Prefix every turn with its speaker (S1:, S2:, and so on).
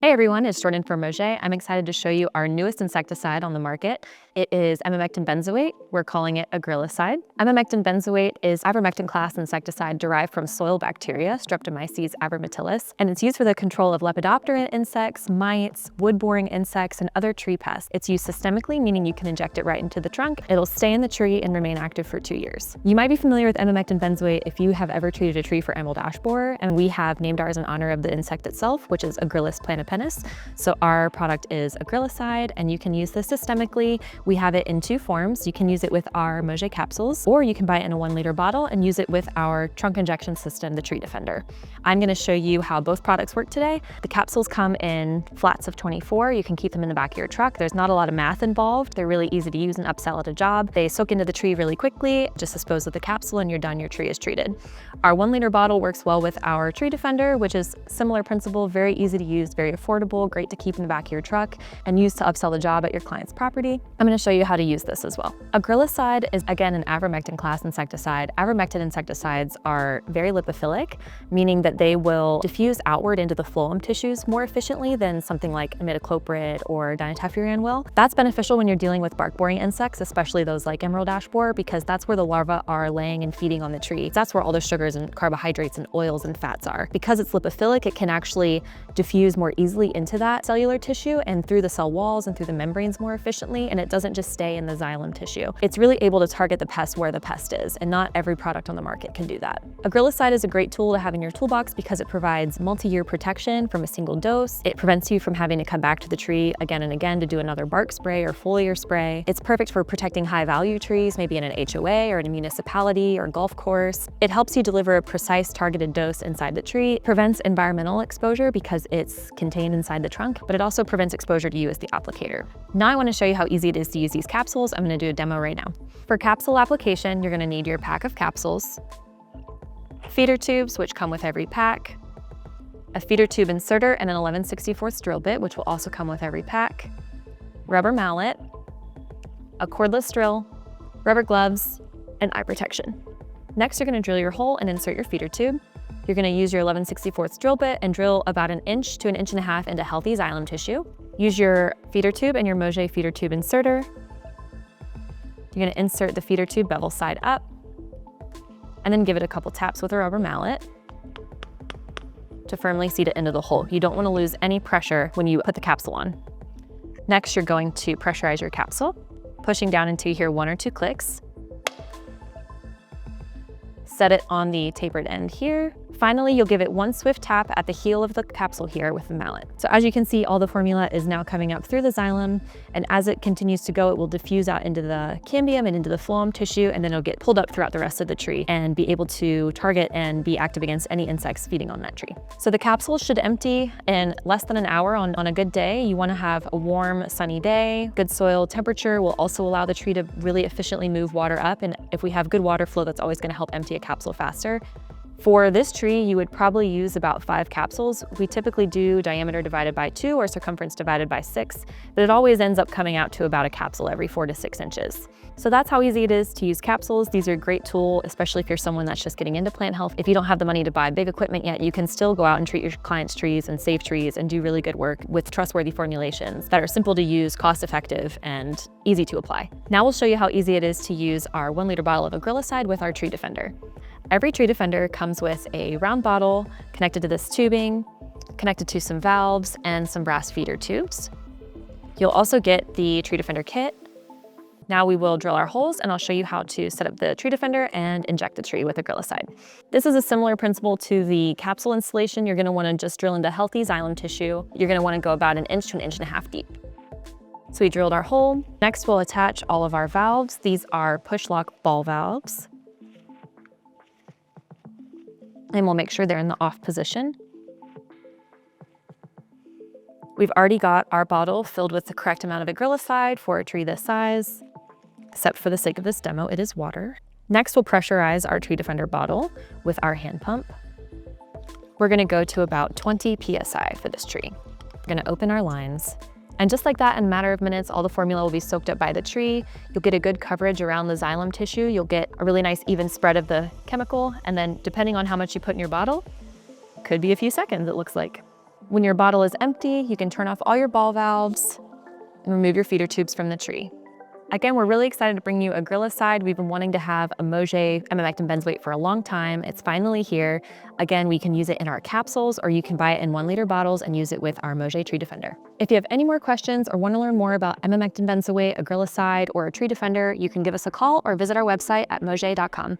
S1: Hey everyone, it's Jordan from Mauget. I'm excited to show you our newest insecticide on the market. It is Emamectin benzoate. We're calling it Agrilicide. Emamectin benzoate is ivermectin class insecticide derived from soil bacteria, Streptomyces avermitilis, and it's used for the control of lepidopteran insects, mites, wood-boring insects, and other tree pests. It's used systemically, meaning you can inject it right into the trunk. It'll stay in the tree and remain active for 2 years. You might be familiar with Emamectin benzoate if you have ever treated a tree for emerald ash borer, and we have named ours in honor of the insect itself, which is Agrilis planipennis. So our product is Agrilicide, and you can use this systemically. We have it in 2 forms. You can use it with our Mauget capsules, or you can buy it in a 1-liter bottle and use it with our trunk injection system, the Tree Defender. I'm gonna show you how both products work today. The capsules come in flats of 24. You can keep them in the back of your truck. There's not a lot of math involved. They're really easy to use and upsell at a job. They soak into the tree really quickly. Just dispose of the capsule and you're done, your tree is treated. Our 1-liter bottle works well with our Tree Defender, which is similar principle, very easy to use, very affordable, great to keep in the back of your truck and use to upsell the job at your client's property. I'm going to show you how to use this as well. Agrilicide is again an ivermectin class insecticide. Ivermectin insecticides are very lipophilic, meaning that they will diffuse outward into the phloem tissues more efficiently than something like imidacloprid or dinotefuran will. That's beneficial when you're dealing with bark-boring insects, especially those like emerald ash borer, because that's where the larvae are laying and feeding on the tree. That's where all the sugars and carbohydrates and oils and fats are. Because it's lipophilic, it can actually diffuse more easily into that cellular tissue and through the cell walls and through the membranes more efficiently, and it doesn't just stay in the xylem tissue. It's really able to target the pest where the pest is, and not every product on the market can do that. Agrilicide is a great tool to have in your toolbox because it provides multi-year protection from a single dose. It prevents you from having to come back to the tree again and again to do another bark spray or foliar spray. It's perfect for protecting high-value trees, maybe in an HOA or in a municipality or golf course. It helps you deliver a precise targeted dose inside the tree. It prevents environmental exposure because it's contained inside the trunk, but it also prevents exposure to you as the applicator. Now I want to show you how easy it is to use these capsules. I'm going to do a demo right now. For capsule application, you're going to need your pack of capsules, feeder tubes, which come with every pack, a feeder tube inserter, and an 11/64 drill bit, which will also come with every pack, rubber mallet, a cordless drill, rubber gloves, and eye protection. Next, you're going to drill your hole and insert your feeder tube. You're going to use your 11/64 drill bit and drill about 1 inch to 1.5 inches into healthy xylem tissue. Use your feeder tube and your Mauget feeder tube inserter. You're going to insert the feeder tube bevel side up, and then give it a couple taps with a rubber mallet to firmly seat it into the hole. You don't want to lose any pressure when you put the capsule on. Next, you're going to pressurize your capsule, pushing down until you hear 1 or 2 clicks. Set it on the tapered end here. Finally, you'll give it 1 swift tap at the heel of the capsule here with the mallet. So as you can see, all the formula is now coming up through the xylem, and as it continues to go, it will diffuse out into the cambium and into the phloem tissue, and then it'll get pulled up throughout the rest of the tree and be able to target and be active against any insects feeding on that tree. So the capsule should empty in less than an hour on a good day. You want to have a warm, sunny day. Good soil temperature will also allow the tree to really efficiently move water up, and if we have good water flow, that's always going to help empty a capsule faster. For this tree, you would probably use about 5 capsules. We typically do diameter divided by 2 or circumference divided by 6, but it always ends up coming out to about a capsule every 4 to 6 inches. So that's how easy it is to use capsules. These are a great tool, especially if you're someone that's just getting into plant health. If you don't have the money to buy big equipment yet, you can still go out and treat your clients' trees and save trees and do really good work with trustworthy formulations that are simple to use, cost effective, and easy to apply. Now we'll show you how easy it is to use our 1-liter bottle of Agrilicide with our Tree Defender. Every Tree Defender comes with a round bottle connected to this tubing, connected to some valves and some brass feeder tubes. You'll also get the Tree Defender kit. Now we will drill our holes, and I'll show you how to set up the Tree Defender and inject the tree with Agrilicide. This is a similar principle to the capsule installation. You're going to want to just drill into healthy xylem tissue. You're going to want to go about 1 inch to 1.5 inches deep. So we drilled our hole. Next, we'll attach all of our valves. These are push-lock ball valves. And we'll make sure they're in the off position. We've already got our bottle filled with the correct amount of Agrilicide for a tree this size, except for the sake of this demo, it is water. Next, we'll pressurize our Tree Defender bottle with our hand pump. We're gonna go to about 20 PSI for this tree. We're gonna open our lines. And just like that, in a matter of minutes, all the formula will be soaked up by the tree. You'll get a good coverage around the xylem tissue. You'll get a really nice even spread of the chemical. And then depending on how much you put in your bottle, could be a few seconds, it looks like. When your bottle is empty, you can turn off all your ball valves and remove your feeder tubes from the tree. Again, we're really excited to bring you Agrilicide. We've been wanting to have a Mauget Emamectin benzoate for a long time. It's finally here. Again, we can use it in our capsules, or you can buy it in 1-liter bottles and use it with our Mauget Tree Defender. If you have any more questions or want to learn more about Emamectin benzoate, Agrilicide, or a Tree Defender, you can give us a call or visit our website at mauget.com.